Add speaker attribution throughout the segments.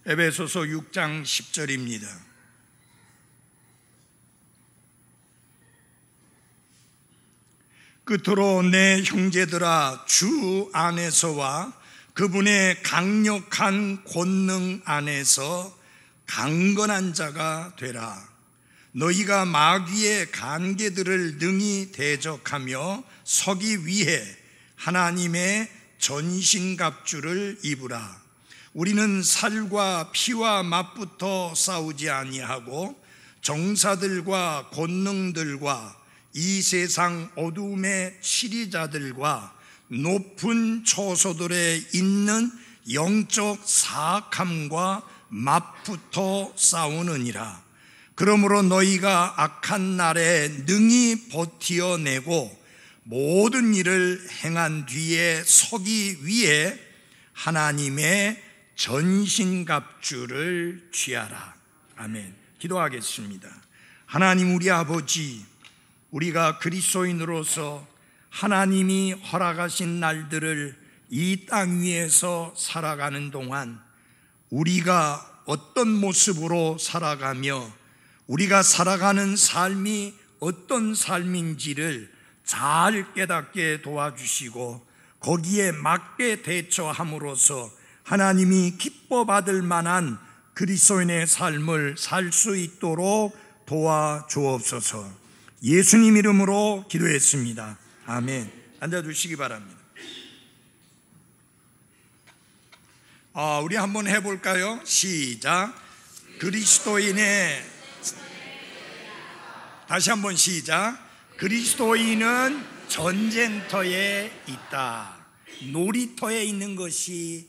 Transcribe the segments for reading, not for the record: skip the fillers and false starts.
Speaker 1: 에베소서 6장 10절입니다. 끝으로 내 형제들아, 주 안에서와 그분의 강력한 권능 안에서 강건한 자가 되라. 너희가 마귀의 간계들을 능히 대적하며 서기 위해 하나님의 전신갑주를 입으라. 우리는 살과 피와 맞붙어 싸우지 아니하고 정사들과 권능들과 이 세상 어두움의 치리자들과 높은 처소들에 있는 영적 사악함과 맞붙어 싸우느니라. 그러므로 너희가 악한 날에 능히 버티어내고 모든 일을 행한 뒤에 서기 위해 하나님의 전신갑주를 취하라. 아멘. 기도하겠습니다. 하나님 우리 아버지, 우리가 그리스도인으로서 하나님이 허락하신 날들을 이 땅 위에서 살아가는 동안 우리가 어떤 모습으로 살아가며 우리가 살아가는 삶이 어떤 삶인지를 잘 깨닫게 도와주시고 거기에 맞게 대처함으로써 하나님이 기뻐 받을 만한 그리스도인의 삶을 살 수 있도록 도와주옵소서. 예수님 이름으로 기도했습니다. 아멘. 앉아주시기 바랍니다. 우리 한번 해볼까요? 시작. 그리스도인의, 다시 한번 시작. 그리스도인은 전쟁터에 있다. 놀이터에 있는 것이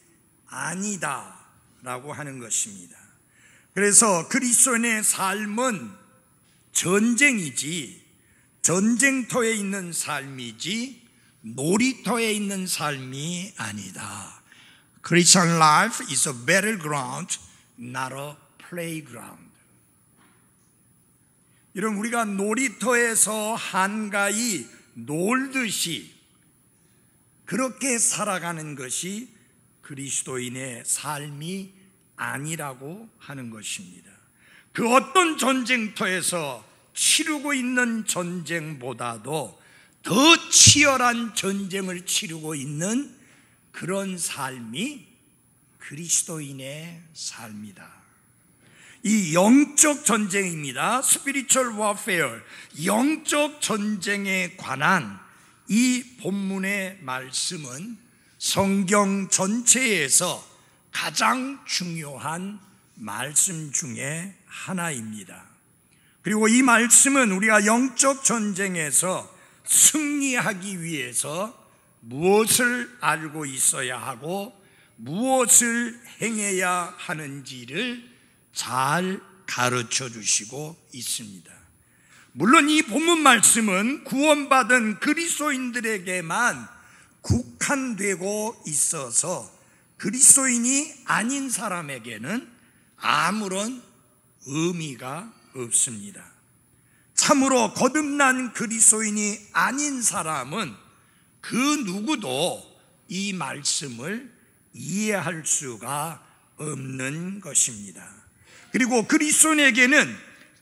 Speaker 1: 아니다 라고 하는 것입니다. 그래서 그리스도인의 삶은 전쟁이지, 전쟁터에 있는 삶이지 놀이터에 있는 삶이 아니다. Christian life is a battleground, not a playground. 여러분, 우리가 놀이터에서 한가히 놀듯이 그렇게 살아가는 것이 그리스도인의 삶이 아니라고 하는 것입니다. 그 어떤 전쟁터에서 치르고 있는 전쟁보다도 더 치열한 전쟁을 치르고 있는 그런 삶이 그리스도인의 삶이다. 이 영적 전쟁입니다. Spiritual warfare, 영적 전쟁에 관한 이 본문의 말씀은 성경 전체에서 가장 중요한 말씀 중에 하나입니다. 그리고 이 말씀은 우리가 영적 전쟁에서 승리하기 위해서 무엇을 알고 있어야 하고 무엇을 행해야 하는지를 잘 가르쳐 주시고 있습니다. 물론 이 본문 말씀은 구원받은 그리스도인들에게만 국한되고 있어서 그리스도인이 아닌 사람에게는 아무런 의미가 없습니다. 참으로 거듭난 그리스도인이 아닌 사람은 그 누구도 이 말씀을 이해할 수가 없는 것입니다. 그리고 그리스도인에게는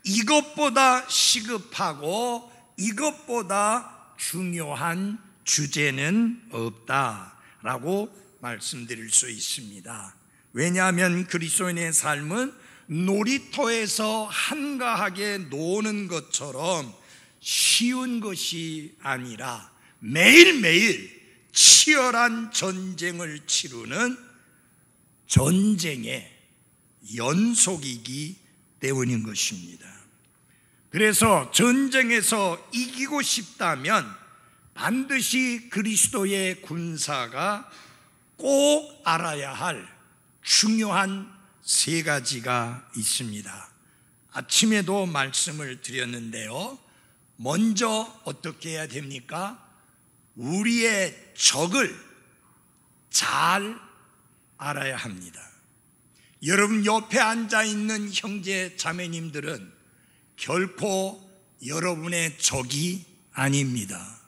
Speaker 1: 이것보다 시급하고 이것보다 중요한 주제는 없다라고 말씀드릴 수 있습니다. 왜냐하면 그리스도인의 삶은 놀이터에서 한가하게 노는 것처럼 쉬운 것이 아니라 매일매일 치열한 전쟁을 치르는 전쟁의 연속이기 때문인 것입니다. 그래서 전쟁에서 이기고 싶다면 반드시 그리스도의 군사가 꼭 알아야 할 중요한 세 가지가 있습니다. 아침에도 말씀을 드렸는데요. 먼저 어떻게 해야 됩니까? 우리의 적을 잘 알아야 합니다. 여러분 옆에 앉아있는 형제 자매님들은 결코 여러분의 적이 아닙니다.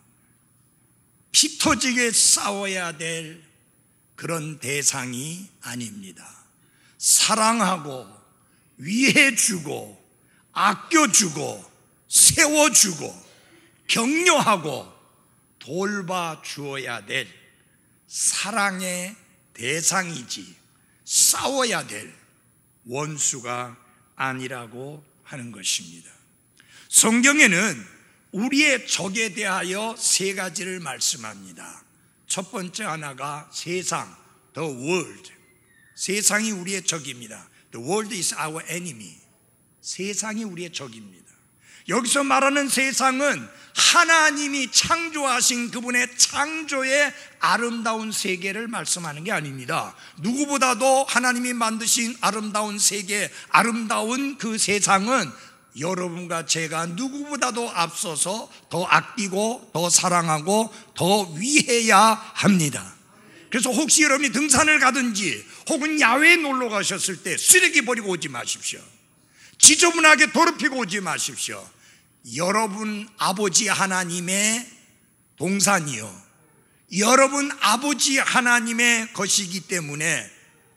Speaker 1: 피 터지게 싸워야 될 그런 대상이 아닙니다. 사랑하고 위해주고 아껴주고 세워주고 격려하고 돌봐주어야 될 사랑의 대상이지 싸워야 될 원수가 아니라고 하는 것입니다. 성경에는 우리의 적에 대하여 세 가지를 말씀합니다. 첫 번째 하나가 세상, the world. 세상이 우리의 적입니다. The world is our enemy. 세상이 우리의 적입니다. 여기서 말하는 세상은 하나님이 창조하신 그분의 창조의 아름다운 세계를 말씀하는 게 아닙니다. 누구보다도 하나님이 만드신 아름다운 세계, 아름다운 그 세상은 여러분과 제가 누구보다도 앞서서 더 아끼고 더 사랑하고 더 위해야 합니다. 그래서 혹시 여러분이 등산을 가든지 혹은 야외에 놀러 가셨을 때 쓰레기 버리고 오지 마십시오. 지저분하게 더럽히고 오지 마십시오. 여러분 아버지 하나님의 동산이요, 여러분 아버지 하나님의 것이기 때문에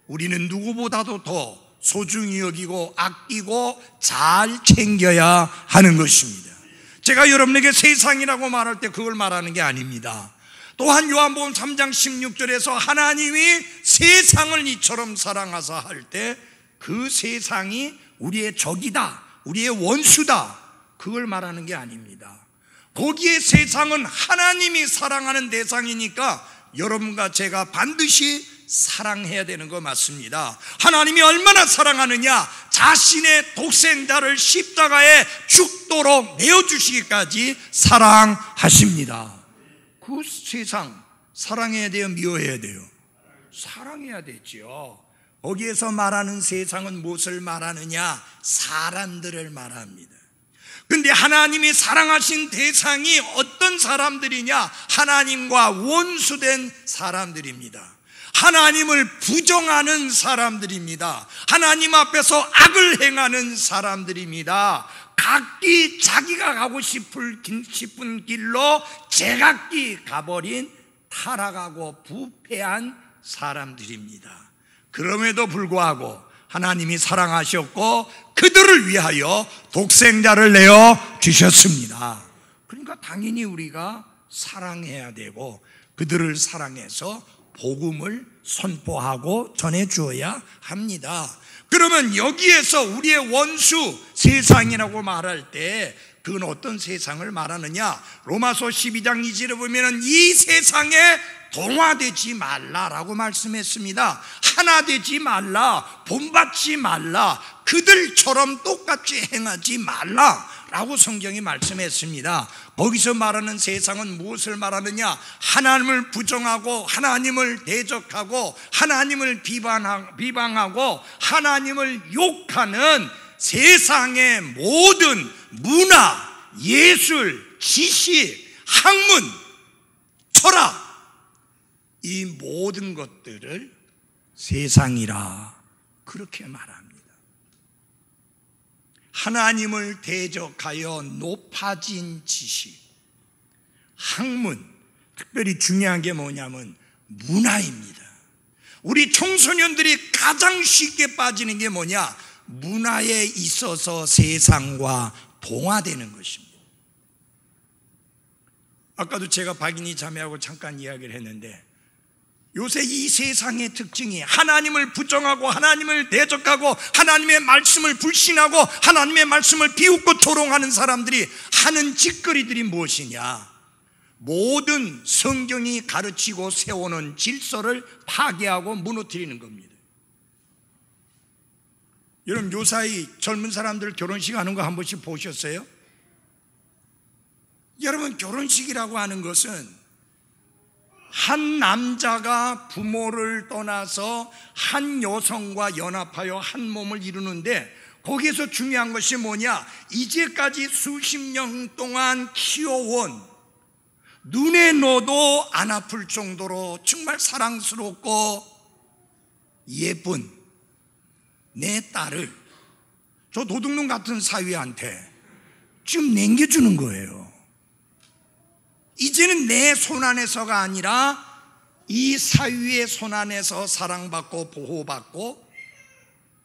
Speaker 1: 우리는 누구보다도 더 소중히 여기고 아끼고 잘 챙겨야 하는 것입니다. 제가 여러분에게 세상이라고 말할 때 그걸 말하는 게 아닙니다. 또한 요한복음 3장 16절에서 하나님이 세상을 이처럼 사랑하사 할 때 그 세상이 우리의 적이다, 우리의 원수다, 그걸 말하는 게 아닙니다. 거기에 세상은 하나님이 사랑하는 대상이니까 여러분과 제가 반드시 사랑해야 되는 거 맞습니다. 하나님이 얼마나 사랑하느냐, 자신의 독생자를 십자가에 죽도록 내어주시기까지 사랑하십니다. 그 세상 사랑해야 돼요, 미워해야 돼요? 사랑해야 되지요. 거기에서 말하는 세상은 무엇을 말하느냐? 사람들을 말합니다. 근데 하나님이 사랑하신 대상이 어떤 사람들이냐? 하나님과 원수된 사람들입니다. 하나님을 부정하는 사람들입니다. 하나님 앞에서 악을 행하는 사람들입니다. 각기 자기가 가고 싶은 길로 제각기 가버린 타락하고 부패한 사람들입니다. 그럼에도 불구하고 하나님이 사랑하셨고 그들을 위하여 독생자를 내어 주셨습니다. 그러니까 당연히 우리가 사랑해야 되고 그들을 사랑해서 복음을 선포하고 전해주어야 합니다. 그러면 여기에서 우리의 원수 세상이라고 말할 때 그건 어떤 세상을 말하느냐? 로마서 12장 2절에 보면 이 세상에 동화되지 말라라고 말씀했습니다. 하나 되지 말라, 본받지 말라, 그들처럼 똑같이 행하지 말라라고 성경이 말씀했습니다. 거기서 말하는 세상은 무엇을 말하느냐? 하나님을 부정하고 하나님을 대적하고 하나님을 비방하고 하나님을 욕하는 세상의 모든 문화, 예술, 지식, 학문, 철학, 이 모든 것들을 세상이라 그렇게 말합니다. 하나님을 대적하여 높아진 지식, 학문, 특별히 중요한 게 뭐냐면 문화입니다. 우리 청소년들이 가장 쉽게 빠지는 게 뭐냐? 문화에 있어서 세상과 동화되는 것입니다. 아까도 제가 박인희 자매하고 잠깐 이야기를 했는데 요새 이 세상의 특징이 하나님을 부정하고 하나님을 대적하고 하나님의 말씀을 불신하고 하나님의 말씀을 비웃고 조롱하는 사람들이 하는 짓거리들이 무엇이냐? 모든 성경이 가르치고 세우는 질서를 파괴하고 무너뜨리는 겁니다. 여러분 요사이 젊은 사람들 결혼식 하는 거 한 번씩 보셨어요? 여러분 결혼식이라고 하는 것은 한 남자가 부모를 떠나서 한 여성과 연합하여 한 몸을 이루는데 거기에서 중요한 것이 뭐냐? 이제까지 수십 년 동안 키워온 눈에 넣어도 안 아플 정도로 정말 사랑스럽고 예쁜 내 딸을 저 도둑놈 같은 사위한테 지금 남겨주는 거예요. 이제는 내 손안에서가 아니라 이 사위의 손안에서 사랑받고 보호받고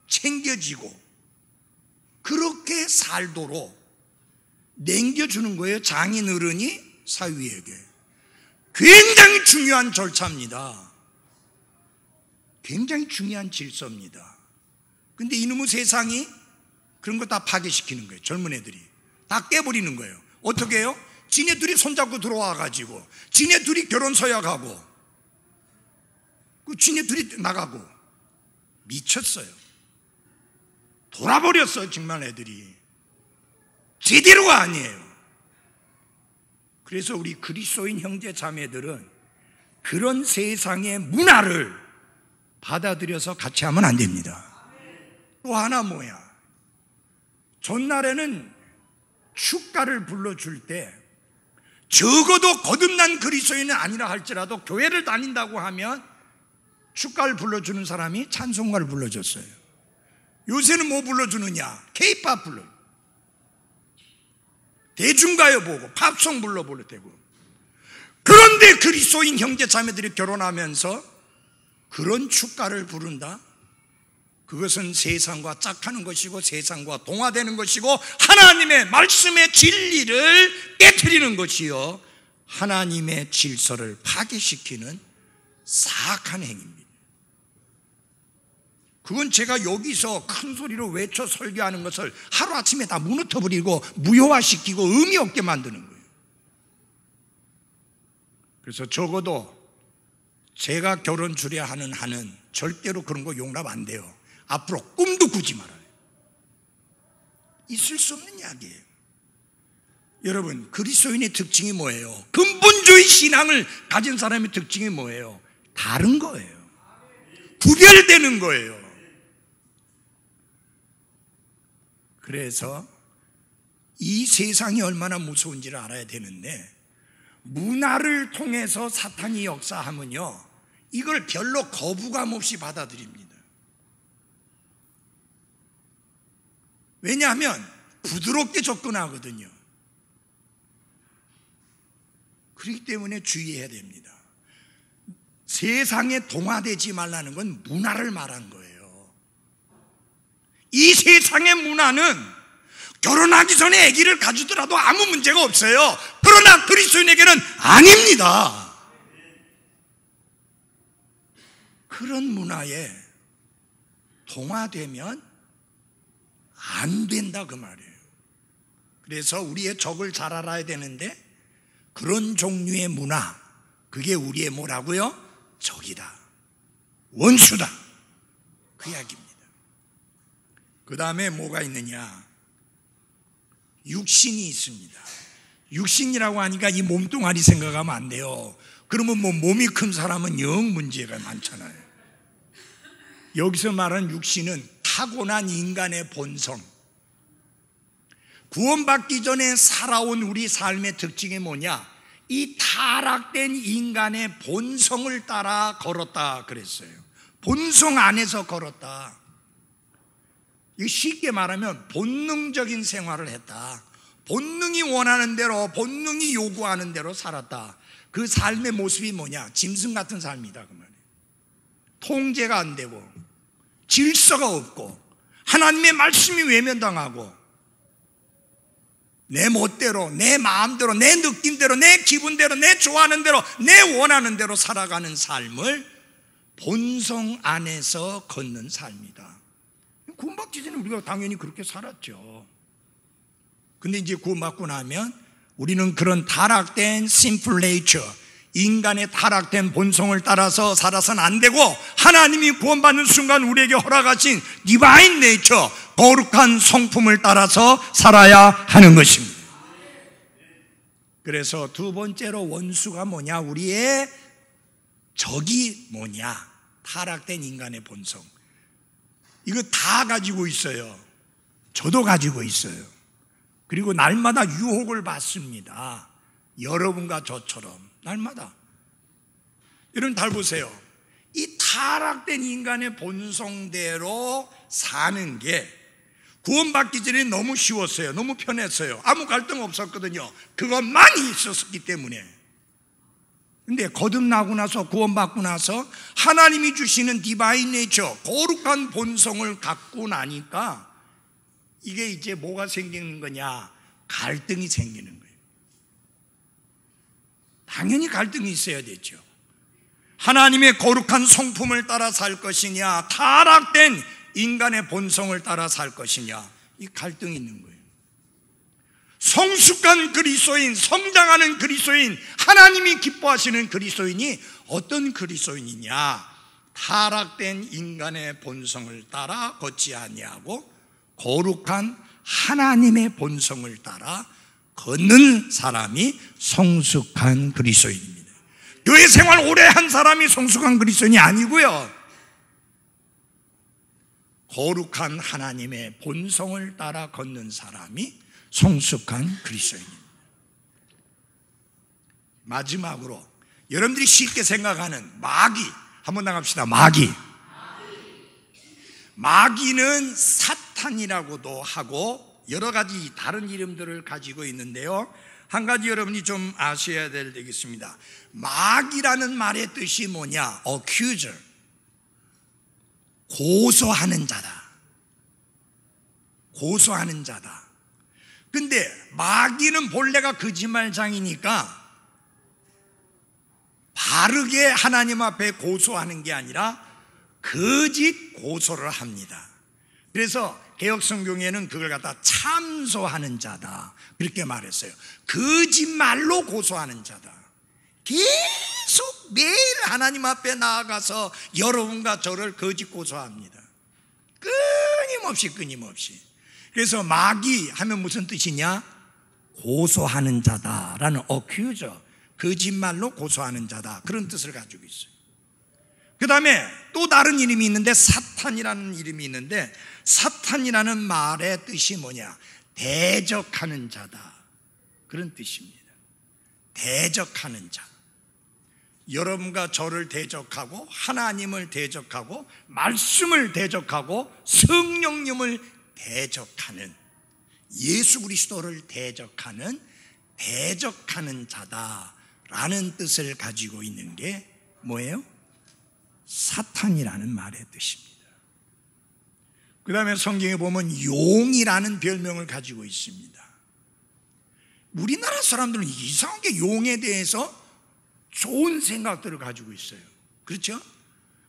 Speaker 1: 챙겨지고 그렇게 살도록 남겨주는 거예요. 장인어른이 사위에게. 굉장히 중요한 절차입니다. 굉장히 중요한 질서입니다. 근데 이놈의 세상이 그런 거 다 파괴시키는 거예요. 젊은 애들이 다 깨버리는 거예요. 어떻게 해요? 지네 둘이 손잡고 들어와가지고 지네 둘이 결혼 서약하고 지네 둘이 나가고 미쳤어요. 돌아버렸어요. 정말 애들이 제대로가 아니에요. 그래서 우리 그리스도인 형제 자매들은 그런 세상의 문화를 받아들여서 같이 하면 안 됩니다. 또 하나 뭐야? 전날에는 축가를 불러줄 때 적어도 거듭난 그리스도인은 아니라 할지라도 교회를 다닌다고 하면 축가를 불러주는 사람이 찬송가를 불러줬어요. 요새는 뭐 불러주느냐? K-팝 불러. 대중가요 보고 팝송 불러볼 때고. 그런데 그리스도인 형제 자매들이 결혼하면서 그런 축가를 부른다? 그것은 세상과 짝하는 것이고 세상과 동화되는 것이고 하나님의 말씀의 진리를 깨트리는 것이요 하나님의 질서를 파괴시키는 사악한 행위입니다. 그건 제가 여기서 큰 소리로 외쳐 설교하는 것을 하루아침에 다 무너뜨리고 무효화시키고 의미 없게 만드는 거예요. 그래서 적어도 제가 결혼 주례하는 한은 절대로 그런 거 용납 안 돼요. 앞으로 꿈도 꾸지 말아요. 있을 수 없는 이야기예요. 여러분, 그리스도인의 특징이 뭐예요? 근본주의 신앙을 가진 사람의 특징이 뭐예요? 다른 거예요. 구별되는 거예요. 그래서 이 세상이 얼마나 무서운지를 알아야 되는데 문화를 통해서 사탄이 역사하면요 이걸 별로 거부감 없이 받아들입니다. 왜냐하면 부드럽게 접근하거든요. 그렇기 때문에 주의해야 됩니다. 세상에 동화되지 말라는 건 문화를 말한 거예요. 이 세상의 문화는 결혼하기 전에 아기를 가지더라도 아무 문제가 없어요. 그러나 그리스도인에게는 아닙니다. 그런 문화에 동화되면 안 된다 그 말이에요. 그래서 우리의 적을 잘 알아야 되는데 그런 종류의 문화, 그게 우리의 뭐라고요? 적이다, 원수다, 그 이야기입니다. 그 다음에 뭐가 있느냐? 육신이 있습니다. 육신이라고 하니까 이 몸뚱아리 생각하면 안 돼요. 그러면 뭐 몸이 큰 사람은 영 문제가 많잖아요. 여기서 말하는 육신은 타고난 인간의 본성. 구원받기 전에 살아온 우리 삶의 특징이 뭐냐? 이 타락된 인간의 본성을 따라 걸었다 그랬어요. 본성 안에서 걸었다. 이거 쉽게 말하면 본능적인 생활을 했다. 본능이 원하는 대로, 본능이 요구하는 대로 살았다. 그 삶의 모습이 뭐냐? 짐승 같은 삶이다 그 말이에요. 통제가 안 되고 질서가 없고 하나님의 말씀이 외면당하고 내 멋대로, 내 마음대로, 내 느낌대로, 내 기분대로, 내 좋아하는 대로, 내 원하는 대로 살아가는 삶을 본성 안에서 걷는 삶이다. 구원받기 전에 우리가 당연히 그렇게 살았죠. 근데 이제 구원받고 나면 우리는 그런 타락된 sinful nature, 인간의 타락된 본성을 따라서 살아서는 안 되고 하나님이 구원받는 순간 우리에게 허락하신 divine nature, 거룩한 성품을 따라서 살아야 하는 것입니다. 그래서 두 번째로 원수가 뭐냐? 우리의 적이 뭐냐? 타락된 인간의 본성. 이거 다 가지고 있어요. 저도 가지고 있어요. 그리고 날마다 유혹을 받습니다. 여러분과 저처럼 날마다. 여러분 잘 보세요. 이 타락된 인간의 본성대로 사는 게 구원받기 전에 너무 쉬웠어요. 너무 편했어요. 아무 갈등 없었거든요. 그것만이 있었기 때문에. 근데 거듭나고 나서, 구원받고 나서 하나님이 주시는 디바인 네이처, 거룩한 본성을 갖고 나니까 이게 이제 뭐가 생기는 거냐? 갈등이 생기는 거예요. 당연히 갈등이 있어야 되죠. 하나님의 거룩한 성품을 따라 살 것이냐, 타락된 인간의 본성을 따라 살 것이냐, 이 갈등이 있는 거예요. 성숙한 그리스도인, 성장하는 그리스도인, 하나님이 기뻐하시는 그리스도인이 어떤 그리스도인이냐? 타락된 인간의 본성을 따라 걷지 아니하고 거룩한 하나님의 본성을 따라 걷는 사람이 성숙한 그리스도인입니다. 교회 생활 오래 한 사람이 성숙한 그리스도인이 아니고요, 거룩한 하나님의 본성을 따라 걷는 사람이 성숙한 그리스도인입니다. 마지막으로 여러분들이 쉽게 생각하는 마귀 한번 나갑시다. 마귀는 사탄이라고도 하고 여러 가지 다른 이름들을 가지고 있는데요, 한 가지 여러분이 좀 아셔야 되겠습니다. 마귀라는 말의 뜻이 뭐냐? accuser, 고소하는 자다. 고소하는 자다. 근데 마귀는 본래가 거짓말장이니까 바르게 하나님 앞에 고소하는 게 아니라 거짓 고소를 합니다. 그래서 개역성경에는 그걸 갖다 참소하는 자다 그렇게 말했어요. 거짓말로 고소하는 자다. 계속 매일 하나님 앞에 나아가서 여러분과 저를 거짓 고소합니다. 끊임없이. 그래서 마귀 하면 무슨 뜻이냐? 고소하는 자다라는 accuser, 거짓말로 고소하는 자다, 그런 뜻을 가지고 있어요. 그 다음에 또 다른 이름이 있는데 사탄이라는 이름이 있는데, 사탄이라는 말의 뜻이 뭐냐? 대적하는 자다, 그런 뜻입니다. 대적하는 자. 여러분과 저를 대적하고 하나님을 대적하고 말씀을 대적하고 성령님을 대적하는, 예수 그리스도를 대적하는 자다라는 뜻을 가지고 있는 게 뭐예요? 사탄이라는 말의 뜻입니다. 그 다음에 성경에 보면 용이라는 별명을 가지고 있습니다. 우리나라 사람들은 이상하게 용에 대해서 좋은 생각들을 가지고 있어요. 그렇죠?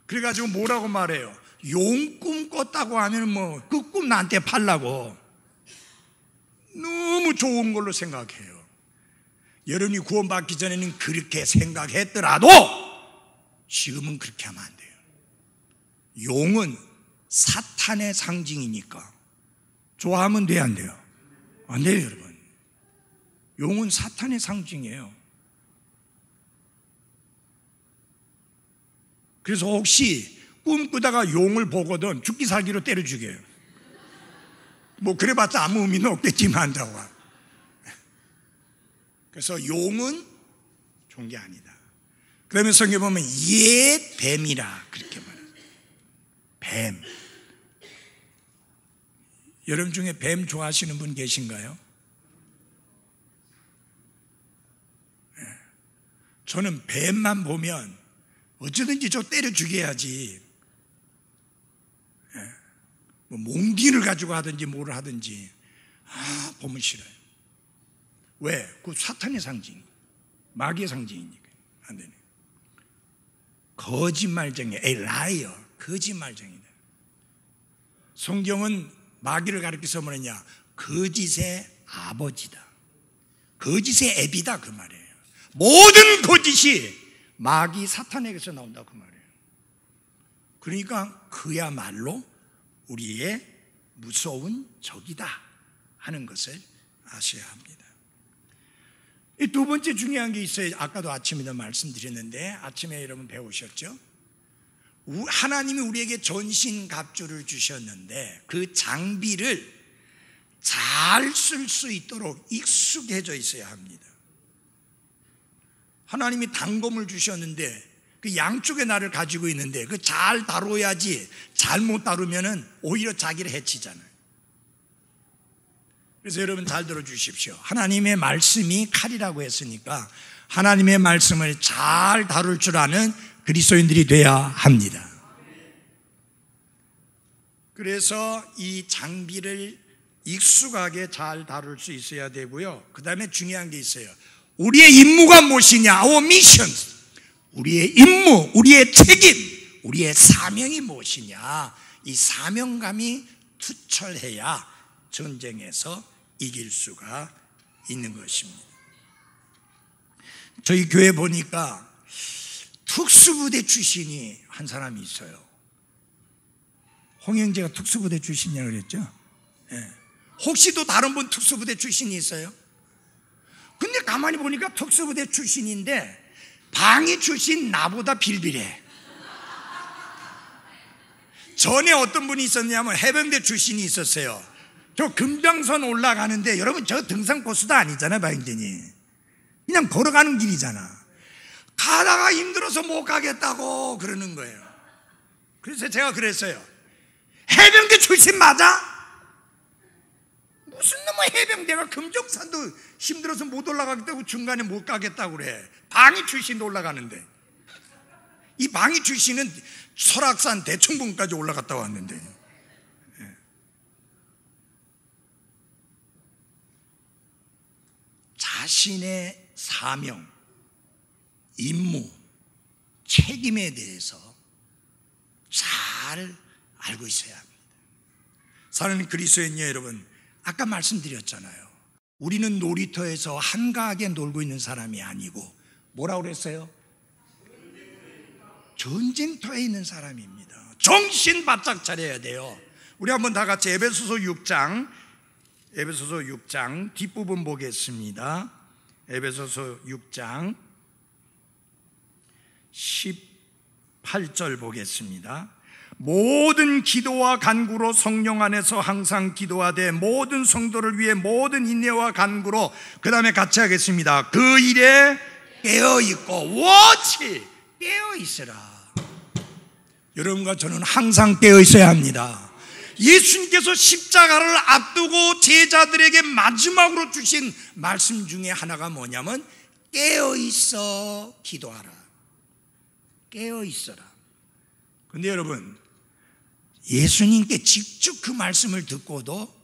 Speaker 1: 그래가지고 뭐라고 말해요? 용 꿈 꿨다고 하면 그 꿈 나한테 팔라고 너무 좋은 걸로 생각해요. 여러분이 구원받기 전에는 그렇게 생각했더라도 지금은 그렇게 하면 안 돼요. 용은 사탄의 상징이니까 좋아하면 돼요, 안 돼요? 안 돼요, 여러분. 용은 사탄의 상징이에요. 그래서 혹시 꿈꾸다가 용을 보거든 죽기 살기로 때려 죽여요. 그래봤자 아무 의미는 없겠지만 한다고. 그래서 용은 좋은 게 아니다. 그러면 성경에 보면 옛 뱀이라 그렇게 말해요. 뱀. 여러분 중에 뱀 좋아하시는 분 계신가요? 저는 뱀만 보면 어쩌든지 저 때려 죽여야지, 몽기를 가지고 하든지 뭘 하든지 보면 싫어요. 왜? 그 사탄의 상징, 마귀의 상징이니까 안 되네. 거짓말쟁이, 라이어, 거짓말쟁이다. 성경은 마귀를 가리켜서 뭐냐? 거짓의 아버지다, 거짓의 애비다, 그 말이에요. 모든 거짓이 마귀 사탄에게서 나온다, 그 말이에요. 그러니까 그야말로 우리의 무서운 적이다 하는 것을 아셔야 합니다. 이 두 번째 중요한 게 있어요. 아까도 아침에도 말씀드렸는데, 아침에 여러분 배우셨죠? 하나님이 우리에게 전신갑주를 주셨는데 그 장비를 잘 쓸 수 있도록 익숙해져 있어야 합니다. 하나님이 단검을 주셨는데 그 양쪽의 날을 가지고 있는데 그 잘 다뤄야지, 잘못 다루면은 오히려 자기를 해치잖아요. 그래서 여러분 잘 들어주십시오. 하나님의 말씀이 칼이라고 했으니까 하나님의 말씀을 잘 다룰 줄 아는 그리스도인들이 돼야 합니다. 그래서 이 장비를 익숙하게 잘 다룰 수 있어야 되고요. 그 다음에 중요한 게 있어요. 우리의 임무가 무엇이냐? Our mission. 우리의 임무, 우리의 책임, 우리의 사명이 무엇이냐? 이 사명감이 투철해야 전쟁에서 이길 수가 있는 것입니다. 저희 교회 보니까 특수부대 출신이 한 사람이 있어요. 홍영재가 특수부대 출신이라고 그랬죠? 네. 혹시 또 다른 분 특수부대 출신이 있어요? 근데 가만히 보니까 특수부대 출신인데 방위 출신 나보다 빌빌해. 전에 어떤 분이 있었냐면 해병대 출신이 있었어요. 저 금강산 올라가는데 여러분 저 등산 코스도 아니잖아요. 방위진이 그냥 걸어가는 길이잖아. 가다가 힘들어서 못 가겠다고 그러는 거예요. 그래서 제가 그랬어요. 해병대 출신 맞아? 무슨 놈의 해병대가 금정산도 힘들어서 못 올라가겠다고 중간에 못 가겠다고 그래. 방위 출신도 올라가는데. 이 방위 출신은 설악산 대청봉까지 올라갔다 왔는데. 자신의 사명, 임무, 책임에 대해서 잘 알고 있어야 합니다. 사랑하는 그리스도인 여러분, 아까 말씀드렸잖아요. 우리는 놀이터에서 한가하게 놀고 있는 사람이 아니고 뭐라고 그랬어요? 전쟁터에 있는 사람입니다. 정신 바짝 차려야 돼요. 우리 한번 다 같이 에베소서 6장 뒷부분 보겠습니다. 에베소서 6장 18절 보겠습니다. 모든 기도와 간구로 성령 안에서 항상 기도하되 모든 성도를 위해 모든 인내와 간구로, 그 다음에 같이 하겠습니다. 그 일에 깨어있고 워치 깨어있으라. 여러분과 저는 항상 깨어있어야 합니다. 예수님께서 십자가를 앞두고 제자들에게 마지막으로 주신 말씀 중에 하나가 뭐냐면 깨어있어 기도하라. 깨어있어라. 근데 여러분, 예수님께 직접 그 말씀을 듣고도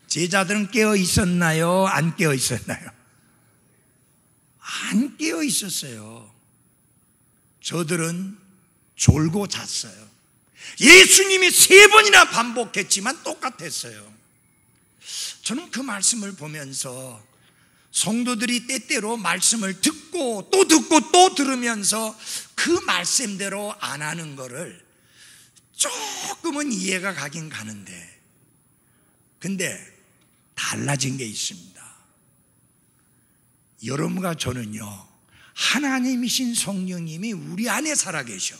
Speaker 1: 제자들은 깨어 있었나요? 안 깨어 있었나요? 안 깨어 있었어요. 저들은 졸고 잤어요. 예수님이 3번이나 반복했지만 똑같았어요. 저는 그 말씀을 보면서 성도들이 때때로 말씀을 듣고 또 들으면서 그 말씀대로 안 하는 거를 조금은 이해가 가긴 가는데, 근데 달라진 게 있습니다. 여러분과 저는요, 하나님이신 성령님이 우리 안에 살아계셔.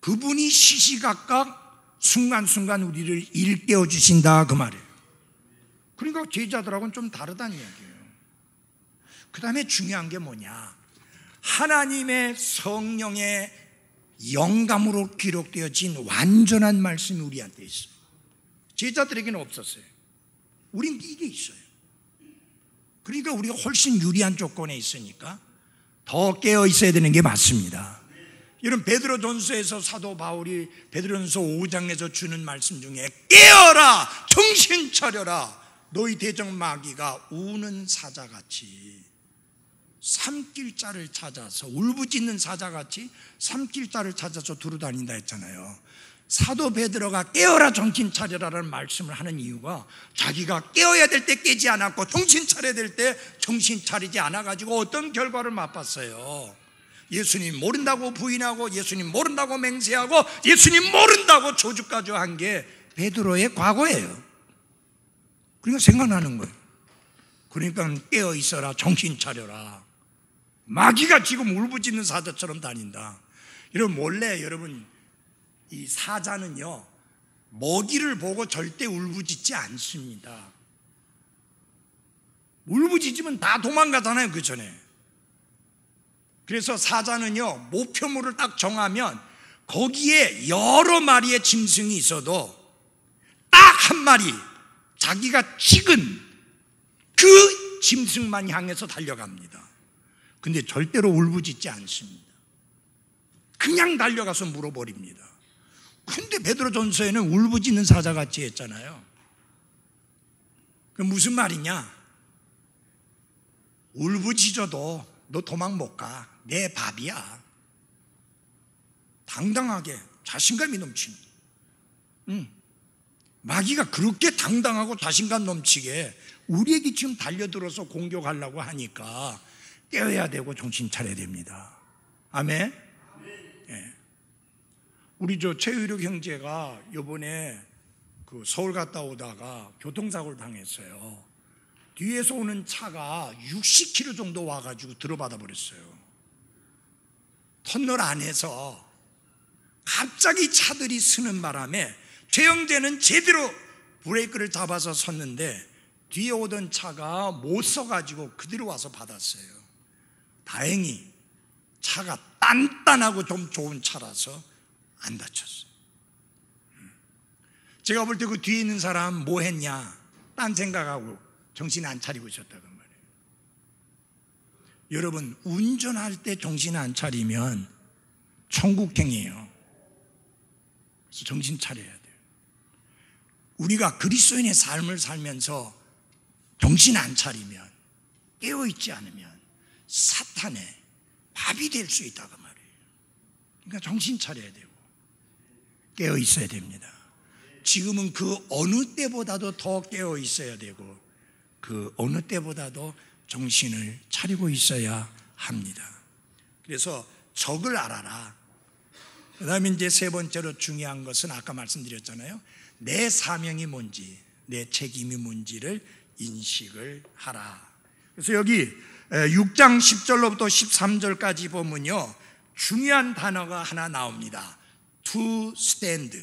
Speaker 1: 그분이 시시각각 순간순간 우리를 일깨워 주신다, 그 말이에요. 그러니까 제자들하고는 좀 다르다는 이야기예요. 그 다음에 중요한 게 뭐냐, 하나님의 성령의 영감으로 기록되어진 완전한 말씀이 우리한테 있어요. 제자들에게는 없었어요. 우린 이게 있어요. 그러니까 우리가 훨씬 유리한 조건에 있으니까 더 깨어 있어야 되는 게 맞습니다. 이런 베드로전서에서 사도 바울이 베드로전서 5장에서 주는 말씀 중에 깨어라, 정신 차려라, 너희 대적 마귀가 우는 사자같이 삼킬 자를 찾아서, 울부짖는 사자같이 삼킬 자를 찾아서 두루다닌다 했잖아요. 사도 베드로가 깨어라 정신 차려라라는 말씀을 하는 이유가 자기가 깨어야 될 때 깨지 않았고 정신 차려야 될 때 정신 차리지 않아가지고 어떤 결과를 맛봤어요. 예수님 모른다고 부인하고, 예수님 모른다고 맹세하고, 예수님 모른다고 조주까지 한 게 베드로의 과거예요. 그러니까 생각나는 거예요. 그러니까 깨어 있어라, 정신 차려라. 마귀가 지금 울부짖는 사자처럼 다닌다. 여러분, 몰래 여러분, 이 사자는요, 먹이를 보고 절대 울부짖지 않습니다. 울부짖으면 다 도망가잖아요, 그 전에. 그래서 사자는요, 목표물을 딱 정하면 거기에 여러 마리의 짐승이 있어도 딱 한 마리 자기가 찍은 그 짐승만 향해서 달려갑니다. 근데 절대로 울부짖지 않습니다. 그냥 달려가서 물어버립니다. 근데 베드로전서에는 울부짖는 사자같이 했잖아요. 그 무슨 말이냐? 울부짖어도 너 도망 못 가. 내 밥이야. 당당하게 자신감이 넘칩니다. 마귀가 그렇게 당당하고 자신감 넘치게 우리에게 지금 달려들어서 공격하려고 하니까 깨어야 되고 정신 차려야 됩니다. 아멘? 예. 우리 최의력 형제가 요번에 그 서울 갔다 오다가 교통사고를 당했어요. 뒤에서 오는 차가 60km 정도 와가지고 들어받아 버렸어요. 터널 안에서 갑자기 차들이 쓰는 바람에 최 형제는 제대로 브레이크를 잡아서 섰는데 뒤에 오던 차가 못 서가지고 그대로 와서 받았어요. 다행히 차가 단단하고 좀 좋은 차라서 안 다쳤어요. 제가 볼 때 그 뒤에 있는 사람 뭐 했냐? 딴 생각하고 정신 안 차리고 있었다고 말이에요. 여러분, 운전할 때 정신 안 차리면 천국행이에요. 그래서 정신 차려야 돼요. 우리가 그리스도인의 삶을 살면서 정신 안 차리면, 깨어있지 않으면 사탄의 밥이 될 수 있다고 말이에요. 그러니까 정신 차려야 되고 깨어있어야 됩니다. 지금은 그 어느 때보다도 더 깨어있어야 되고 그 어느 때보다도 정신을 차리고 있어야 합니다. 그래서 적을 알아라. 그 다음에 이제 세 번째로 중요한 것은 아까 말씀드렸잖아요. 내 사명이 뭔지, 내 책임이 뭔지를 인식을 하라. 그래서 여기 6장 10절로부터 13절까지 보면요, 중요한 단어가 하나 나옵니다. To stand,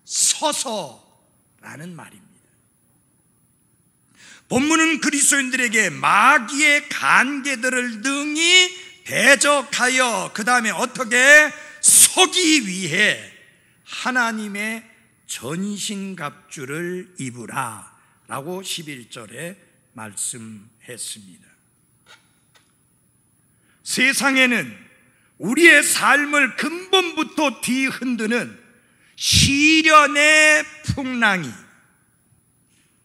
Speaker 1: 서서라는 말입니다. 본문은 그리스도인들에게 마귀의 간계들을 능히 대적하여 그 다음에 어떻게 서기 위해 하나님의 전신갑주를 입으라 라고 11절에 말씀했습니다. 세상에는 우리의 삶을 근본부터 뒤흔드는 시련의 풍랑이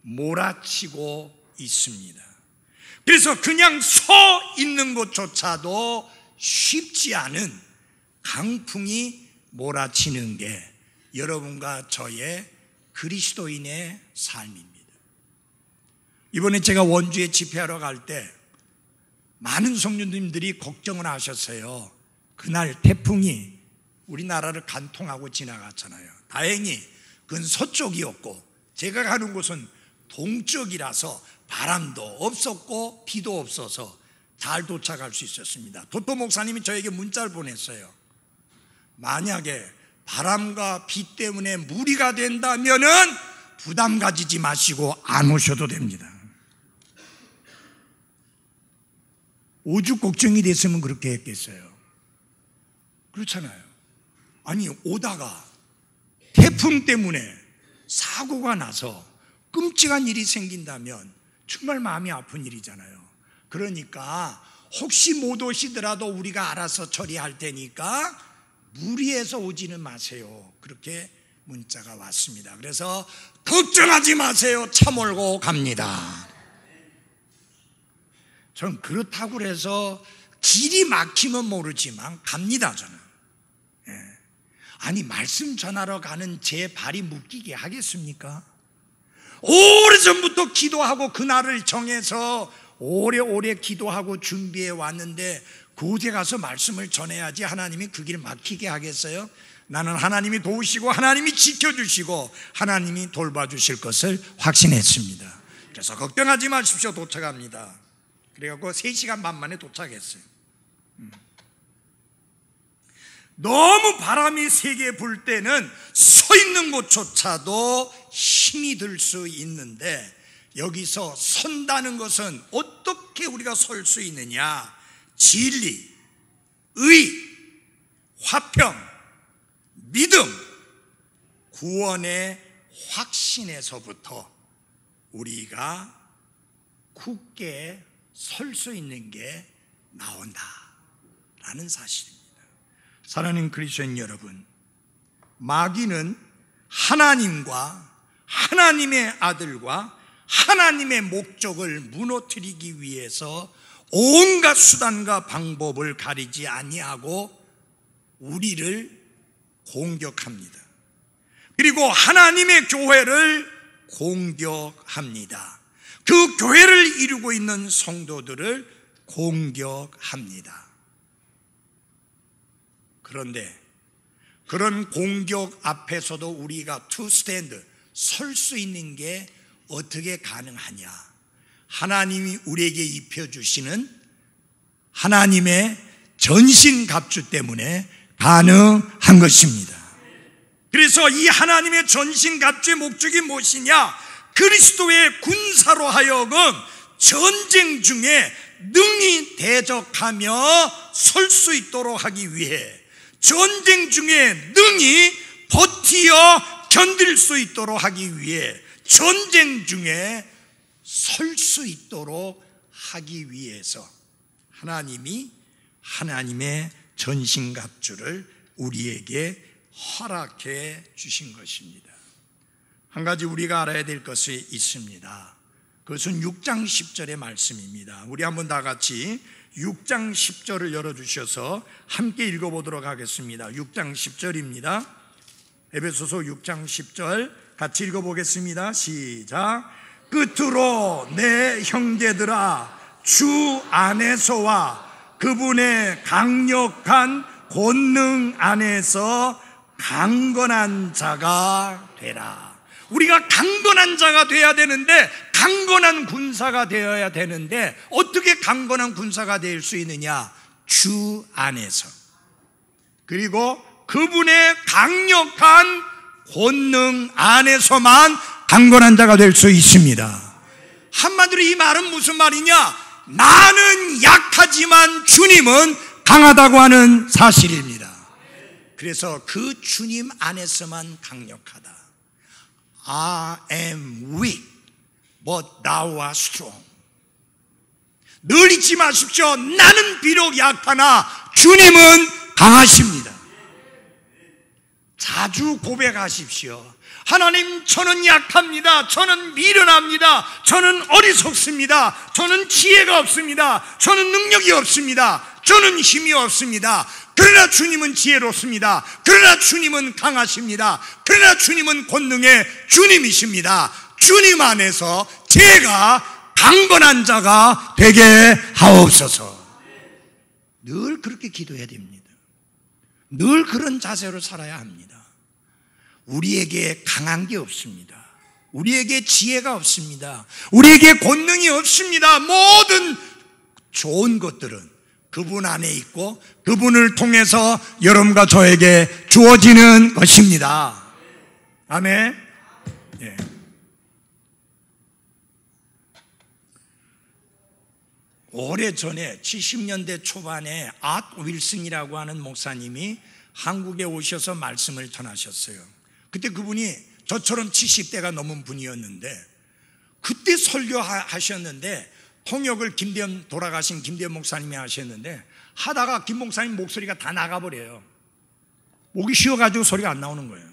Speaker 1: 몰아치고 있습니다. 그래서 그냥 서 있는 것조차도 쉽지 않은 강풍이 몰아치는 게 여러분과 저의 그리스도인의 삶입니다. 이번에 제가 원주에 집회하러 갈 때 많은 성도님들이 걱정을 하셨어요. 그날 태풍이 우리나라를 관통하고 지나갔잖아요. 다행히 그건 서쪽이었고 제가 가는 곳은 동쪽이라서 바람도 없었고 비도 없어서 잘 도착할 수 있었습니다. 도토 목사님이 저에게 문자를 보냈어요. 만약에 바람과 비 때문에 무리가 된다면은 부담 가지지 마시고 안 오셔도 됩니다. 오죽 걱정이 됐으면 그렇게 했겠어요. 그렇잖아요. 아니, 오다가 태풍 때문에 사고가 나서 끔찍한 일이 생긴다면 정말 마음이 아픈 일이잖아요. 그러니까 혹시 못 오시더라도 우리가 알아서 처리할 테니까 무리해서 오지는 마세요. 그렇게 문자가 왔습니다. 그래서 걱정하지 마세요. 차 몰고 갑니다. 전 그렇다고 해서 길이 막히면 모르지만 갑니다. 저는. 아니, 말씀 전하러 가는 제 발이 묶이게 하겠습니까? 오래전부터 기도하고 그날을 정해서 오래오래 기도하고 준비해 왔는데 그곳에 가서 말씀을 전해야지 하나님이 그 길 막히게 하겠어요? 나는 하나님이 도우시고 하나님이 지켜주시고 하나님이 돌봐주실 것을 확신했습니다. 그래서 걱정하지 마십시오. 도착합니다. 그래갖고 3시간 반 만에 도착했어요. 너무 바람이 세게 불 때는 서 있는 곳조차도 힘이 들 수 있는데 여기서 선다는 것은 어떻게 우리가 설 수 있느냐? 진리, 의, 화평, 믿음, 구원의 확신에서부터 우리가 굳게 설 수 있는 게 나온다라는 사실입니다. 사랑하는 그리스도인 여러분, 마귀는 하나님과 하나님의 아들과 하나님의 목적을 무너뜨리기 위해서 온갖 수단과 방법을 가리지 아니하고 우리를 공격합니다. 그리고 하나님의 교회를 공격합니다. 그 교회를 이루고 있는 성도들을 공격합니다. 그런데 그런 공격 앞에서도 우리가 to stand, 설 수 있는 게 어떻게 가능하냐? 하나님이 우리에게 입혀주시는 하나님의 전신갑주 때문에 가능한 것입니다. 그래서 이 하나님의 전신갑주의 목적이 무엇이냐? 그리스도의 군사로 하여금 전쟁 중에 능히 대적하며 설 수 있도록 하기 위해, 전쟁 중에 능히 버티어 견딜 수 있도록 하기 위해, 전쟁 중에 설 수 있도록 하기 위해서 하나님이 하나님의 전신갑주를 우리에게 허락해 주신 것입니다. 한 가지 우리가 알아야 될 것이 있습니다. 그것은 6장 10절의 말씀입니다. 우리 한번 다 같이 6장 10절을 열어주셔서 함께 읽어보도록 하겠습니다. 6장 10절입니다. 에베소서 6장 10절 같이 읽어보겠습니다. 시작. 끝으로 내 형제들아, 주 안에서와 그분의 강력한 권능 안에서 강건한 자가 되라. 우리가 강건한 자가 되어야 되는데, 강건한 군사가 되어야 되는데, 어떻게 강건한 군사가 될 수 있느냐? 주 안에서, 그리고 그분의 강력한 권능 안에서만 강건한 자가 될 수 있습니다. 한마디로 이 말은 무슨 말이냐? 나는 약하지만 주님은 강하다고 하는 사실입니다. 그래서 그 주님 안에서만 강력하다. I am weak, but thou art strong. 늘 잊지 마십시오. 나는 비록 약하나 주님은 강하십니다. 자주 고백하십시오. 하나님, 저는 약합니다. 저는 미련합니다. 저는 어리석습니다. 저는 지혜가 없습니다. 저는 능력이 없습니다. 저는 힘이 없습니다. 그러나 주님은 지혜롭습니다. 그러나 주님은 강하십니다. 그러나 주님은 권능의 주님이십니다. 주님 안에서 제가 강건한 자가 되게 하옵소서. 늘 그렇게 기도해야 됩니다. 늘 그런 자세로 살아야 합니다. 우리에게 강한 게 없습니다. 우리에게 지혜가 없습니다. 우리에게 권능이 없습니다. 모든 좋은 것들은 그분 안에 있고 그분을 통해서 여러분과 저에게 주어지는 것입니다. 아멘. 예. 오래전에 70년대 초반에 앗 윌슨이라고 하는 목사님이 한국에 오셔서 말씀을 전하셨어요. 그때 그분이 저처럼 70대가 넘은 분이었는데, 그때 설교하셨는데 통역을 돌아가신 김대현 목사님이 하셨는데, 하다가 김 목사님 목소리가 다 나가버려요. 목이 쉬어가지고 소리가 안 나오는 거예요.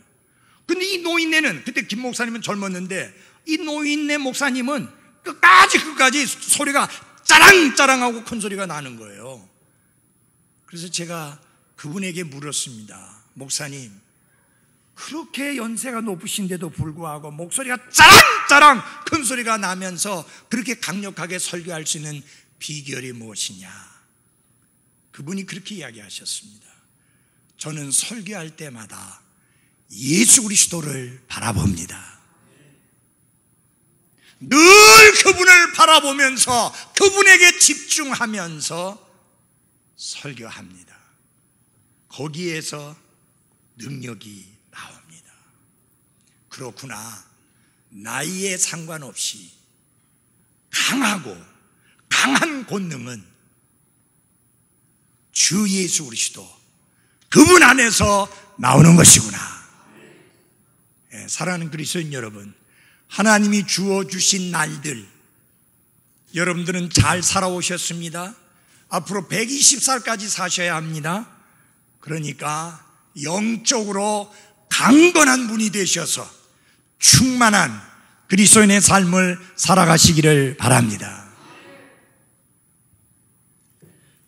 Speaker 1: 근데 이 노인네는, 그때 김 목사님은 젊었는데 이 노인네 목사님은 끝까지 소리가 짜랑짜랑하고 큰 소리가 나는 거예요. 그래서 제가 그분에게 물었습니다. 목사님, 그렇게 연세가 높으신데도 불구하고 목소리가 짜랑짜랑 큰 소리가 나면서 그렇게 강력하게 설교할 수 있는 비결이 무엇이냐? 그분이 그렇게 이야기하셨습니다. 저는 설교할 때마다 예수 그리스도를 바라봅니다. 늘 그분을 바라보면서 그분에게 집중하면서 설교합니다. 거기에서 능력이 나옵니다. 그렇구나. 나이에 상관없이 강한 권능은 주 예수 그리스도, 그분 안에서 나오는 것이구나. 사랑하는 그리스도인 여러분, 하나님이 주어주신 날들, 여러분들은 잘 살아오셨습니다. 앞으로 120살까지 사셔야 합니다. 그러니까 영적으로 강건한 분이 되셔서 충만한 그리스도인의 삶을 살아가시기를 바랍니다.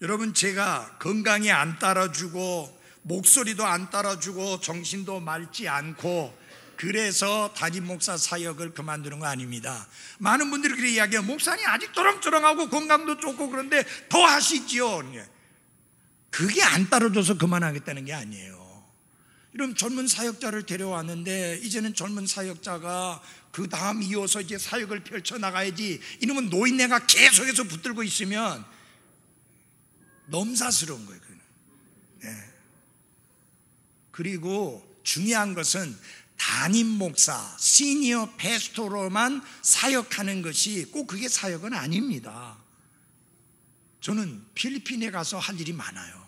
Speaker 1: 여러분, 제가 건강이 안 따라주고 목소리도 안 따라주고 정신도 맑지 않고 그래서 담임 목사 사역을 그만두는 거 아닙니다. 많은 분들이 그렇게 이야기해요. 목사님 아직 또렁또렁하고 건강도 좋고 그런데 더 하시지요. 그게 안 따라줘서 그만하겠다는 게 아니에요. 이런 젊은 사역자를 데려왔는데 이제는 젊은 사역자가 그 다음 이어서 이제 사역을 펼쳐나가야지, 이놈은 노인네가 계속해서 붙들고 있으면 넘사스러운 거예요. 네. 그리고 중요한 것은 담임 목사, 시니어 패스토로만 사역하는 것이 꼭 그게 사역은 아닙니다. 저는 필리핀에 가서 할 일이 많아요.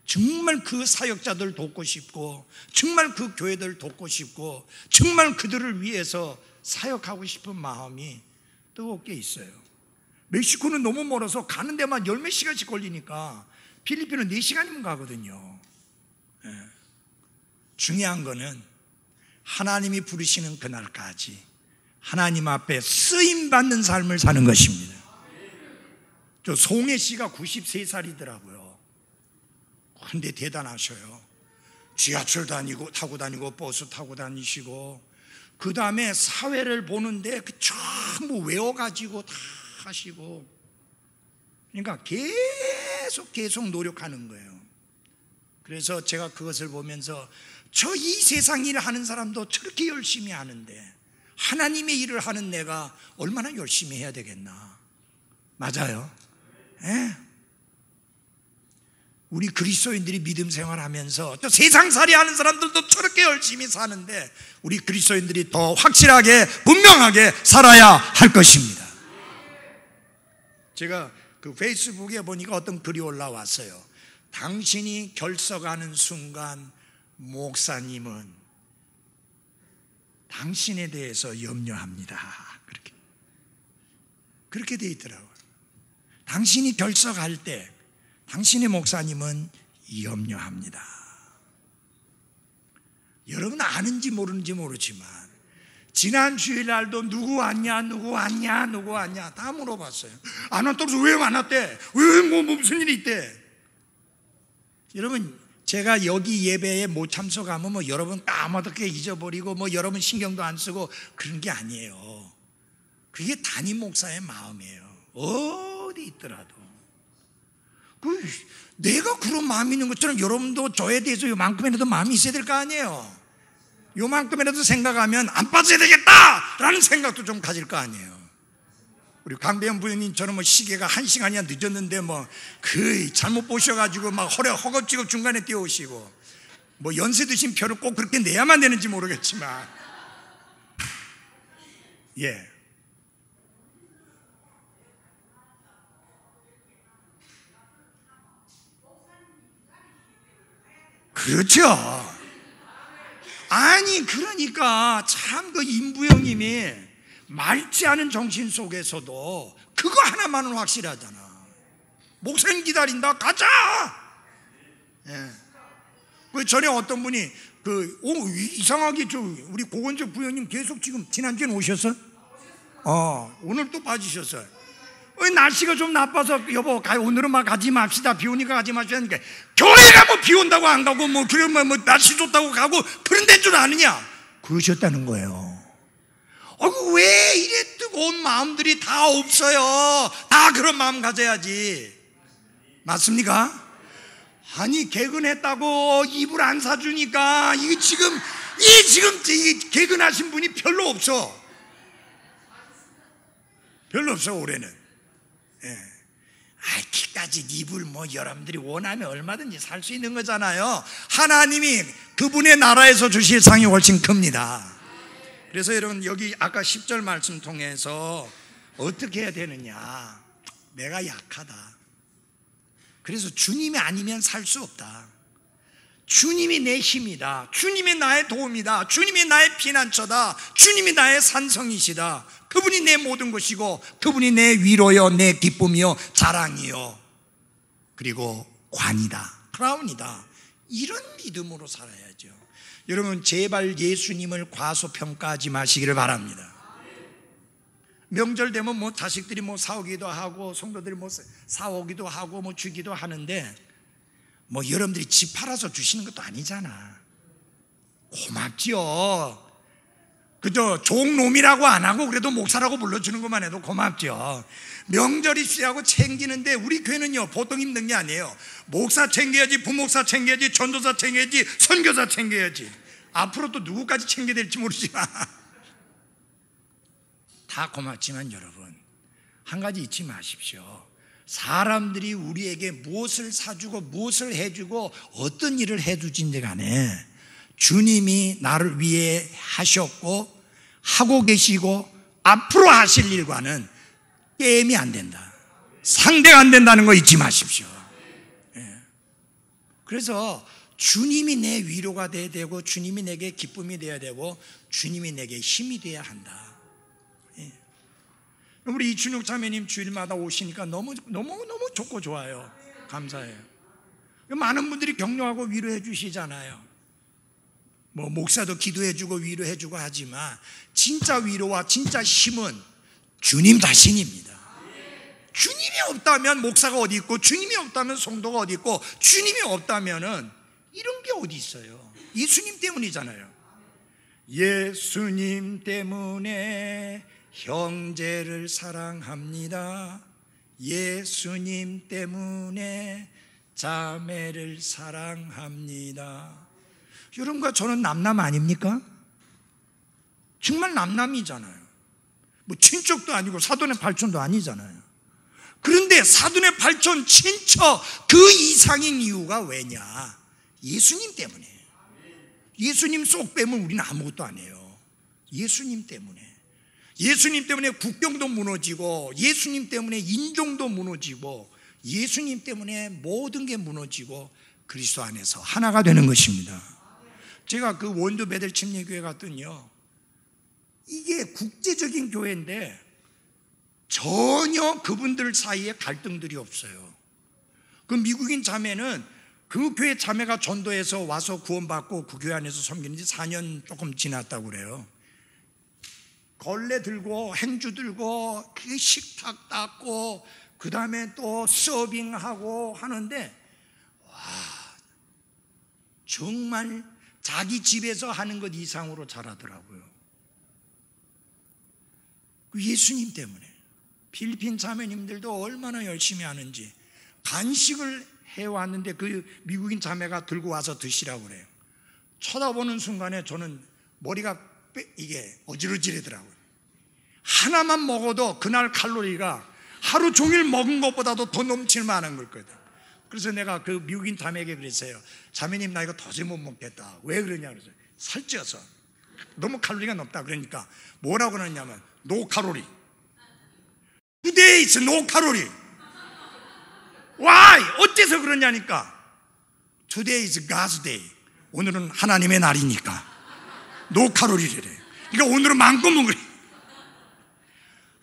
Speaker 1: 정말 그 사역자들 돕고 싶고, 정말 그 교회들 돕고 싶고, 정말 그들을 위해서 사역하고 싶은 마음이 뜨겁게 있어요. 멕시코는 너무 멀어서 가는 데만 열 몇 시간씩 걸리니까 필리핀은 4시간이면 가거든요. 네. 중요한 거는 하나님이 부르시는 그날까지 하나님 앞에 쓰임받는 삶을 사는 것입니다. 저 송혜 씨가 93살이더라고요. 근데 대단하셔요. 지하철 타고 다니고 버스 타고 다니시고, 그 다음에 사회를 보는데 그 전부 외워가지고 다 하시고, 그러니까 계속 노력하는 거예요. 그래서 제가 그것을 보면서 저 이 세상 일을 하는 사람도 저렇게 열심히 하는데 하나님의 일을 하는 내가 얼마나 열심히 해야 되겠나. 맞아요. 예? 우리 그리스도인들이 믿음 생활하면서 또 세상살이 하는 사람들도 저렇게 열심히 사는데 우리 그리스도인들이 더 확실하게 분명하게 살아야 할 것입니다. 제가 그 페이스북에 보니까 어떤 글이 올라왔어요. 당신이 결석하는 순간 목사님은 당신에 대해서 염려합니다. 그렇게 돼 있더라고요. 당신이 결석할 때 당신의 목사님은 염려합니다. 여러분 아는지 모르는지 모르지만 지난 주일날도 누구 왔냐 다 물어봤어요. 안 왔다고 왜 안 왔대? 왜 무슨 일이 있대? 여러분, 제가 여기 예배에 못 참석하면 뭐 여러분 까마득하게 잊어버리고 뭐 여러분 신경도 안 쓰고 그런 게 아니에요. 그게 담임 목사의 마음이에요. 어디 있더라도. 내가 그런 마음이 있는 것처럼 여러분도 저에 대해서 요만큼이라도 마음이 있어야 될 거 아니에요. 요만큼이라도 생각하면 안 빠져야 되겠다라는 생각도 좀 가질 거 아니에요. 우리 강배현 부모님처럼 뭐 시계가 1시간이나 늦었는데 뭐 잘못 보셔가지고 막 허겁지겁 중간에 뛰어오시고, 뭐 연세 드신 표를 꼭 그렇게 내야만 되는지 모르겠지만, 예. 그렇죠. 아니 그러니까 참 그 임부영님이 맑지 않은 정신 속에서도 그거 하나만은 확실하잖아. 목사님 기다린다, 가자. 예. 그 전에 어떤 분이 이상하게 우리 고건적 부영님 계속 지금 지난주에 오셨어? 오늘 또 빠지셨어요. 날씨가 좀 나빠서 여보 오늘은 막 가지 맙시다, 비 오니까 가지 맙시다 하니까, 교회가 뭐 비 온다고 안 가고 뭐 그러면 뭐 날씨 좋다고 가고 그런 데인 줄 아느냐? 그러셨다는 거예요. 왜 이래 뜨거운 마음들이 다 없어요? 다 그런 마음 가져야지. 맞습니까? 아니 개근했다고 이불 안 사주니까 이게 지금 개근하신 분이 별로 없어. 올해는. 예. 키까지 이불 뭐 여러분들이 원하면 얼마든지 살 수 있는 거잖아요. 하나님이 그분의 나라에서 주실 상이 훨씬 큽니다. 그래서 여러분 여기 아까 10절 말씀 통해서 어떻게 해야 되느냐? 내가 약하다. 그래서 주님이 아니면 살 수 없다. 주님이 내 힘이다. 주님이 나의 도움이다. 주님이 나의 피난처다. 주님이 나의 산성이시다. 그분이 내 모든 것이고 그분이 내 위로요, 내 기쁨이요, 자랑이요. 그리고 관이다, 크라운이다. 이런 믿음으로 살아야죠. 여러분, 제발 예수님을 과소평가하지 마시기를 바랍니다. 명절 되면 뭐 자식들이 뭐 사오기도 하고 성도들이 뭐 사오기도 하고 뭐 주기도 하는데, 뭐 여러분들이 집 팔아서 주시는 것도 아니잖아. 고맙지요. 그저 종놈이라고 안 하고 그래도 목사라고 불러주는 것만 해도 고맙죠. 명절 입시하고 챙기는데 우리 교회는요 보통 힘든 게 아니에요. 목사 챙겨야지, 부목사 챙겨야지, 전도사 챙겨야지, 선교사 챙겨야지. 앞으로 또 누구까지 챙겨야 될지 모르지만 다 고맙지만 여러분, 한 가지 잊지 마십시오. 사람들이 우리에게 무엇을 사주고 무엇을 해주고 어떤 일을 해주진데 간에 주님이 나를 위해 하셨고 하고 계시고 앞으로 하실 일과는 게임이 안 된다, 상대가 안 된다는 거 잊지 마십시오. 그래서 주님이 내 위로가 돼야 되고, 주님이 내게 기쁨이 돼야 되고, 주님이 내게 힘이 돼야 한다. 우리 이춘욱 자매님 주일마다 오시니까 너무 좋고 좋아요. 감사해요. 많은 분들이 격려하고 위로해 주시잖아요. 뭐 목사도 기도해 주고 위로해 주고 하지만 진짜 위로와 진짜 힘은 주님 자신입니다. 주님이 없다면 목사가 어디 있고, 주님이 없다면 성도가 어디 있고, 주님이 없다면은 이런 게 어디 있어요? 예수님 때문이잖아요. 예수님 때문에 형제를 사랑합니다. 예수님 때문에 자매를 사랑합니다. 여러분과 저는 남남 아닙니까? 정말 남남이잖아요. 뭐 친척도 아니고 사돈의 발촌도 아니잖아요. 그런데 사돈의 발촌, 친척 그 이상인 이유가 왜냐? 예수님 때문에. 예수님 쏙 빼면 우리는 아무것도 안 해요. 예수님 때문에. 예수님 때문에 국경도 무너지고, 예수님 때문에 인종도 무너지고, 예수님 때문에 모든 게 무너지고 그리스도 안에서 하나가 되는 것입니다. 제가 그 원주 베델 침례교회 갔더니요, 이게 국제적인 교회인데 전혀 그분들 사이에 갈등들이 없어요. 그 미국인 자매는 그 교회 자매가 전도해서 와서 구원받고 그 교회 안에서 섬기는 지 4년 조금 지났다고 그래요. 걸레 들고 행주 들고 그 식탁 닦고 그 다음에 또 서빙하고 하는데, 와, 정말 자기 집에서 하는 것 이상으로 잘하더라고요. 예수님 때문에. 필리핀 자매님들도 얼마나 열심히 하는지, 간식을 해왔는데 그 미국인 자매가 들고 와서 드시라고 그래요. 쳐다보는 순간에 저는 머리가 이게 어지러지더라고요. 하나만 먹어도 그날 칼로리가 하루 종일 먹은 것보다도 더 넘칠 만한 거거든. 그래서 내가 그 미국인 자매에게 그랬어요. 자매님, 나 이거 도저히 못 먹겠다. 왜 그러냐 그랬어요. 살쪄서 너무 칼로리가 높다. 그러니까 뭐라고 그러냐면 노 칼로리. Today is no calorie. Why? 어째서 그러냐니까 Today is God's day. 오늘은 하나님의 날이니까 노 칼로리래. 그러니까 오늘은 마음껏 먹으래.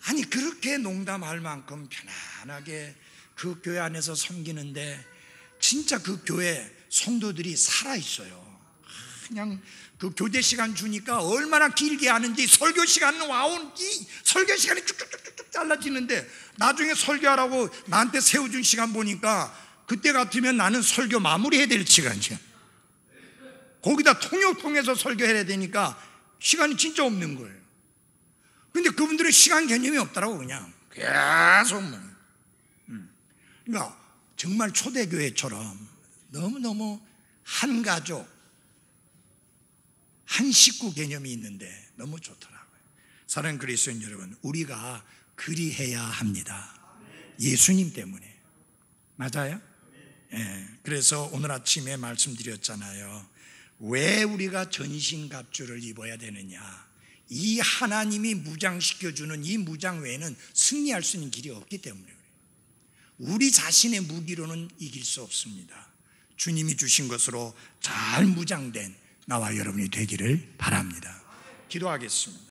Speaker 1: 아니, 그렇게 농담할 만큼 편안하게 그 교회 안에서 섬기는데 진짜 그 교회 성도들이 살아있어요. 그냥 그 교제 시간 주니까 얼마나 길게 하는지, 설교 시간은 와온지, 설교 시간이 쭉쭉쭉쭉 잘라지는데 나중에 설교하라고 나한테 세워준 시간 보니까 그때 같으면 나는 설교 마무리해야 될 시간이야. 거기다 통역통해서 설교해야 되니까 시간이 진짜 없는 거예요. 근데 그분들은 시간 개념이 없더라고. 그냥 계속. 그러니까 정말 초대교회처럼 너무너무 한 가족, 한 식구 개념이 있는데 너무 좋더라고요. 사랑하는 그리스도인 여러분, 우리가 그리해야 합니다. 예수님 때문에. 맞아요? 예. 그래서 오늘 아침에 말씀드렸잖아요. 왜 우리가 전신갑주를 입어야 되느냐? 이 하나님이 무장시켜주는 이 무장 외에는 승리할 수 있는 길이 없기 때문에 그래요. 우리 자신의 무기로는 이길 수 없습니다. 주님이 주신 것으로 잘 무장된 나와 여러분이 되기를 바랍니다. 기도하겠습니다.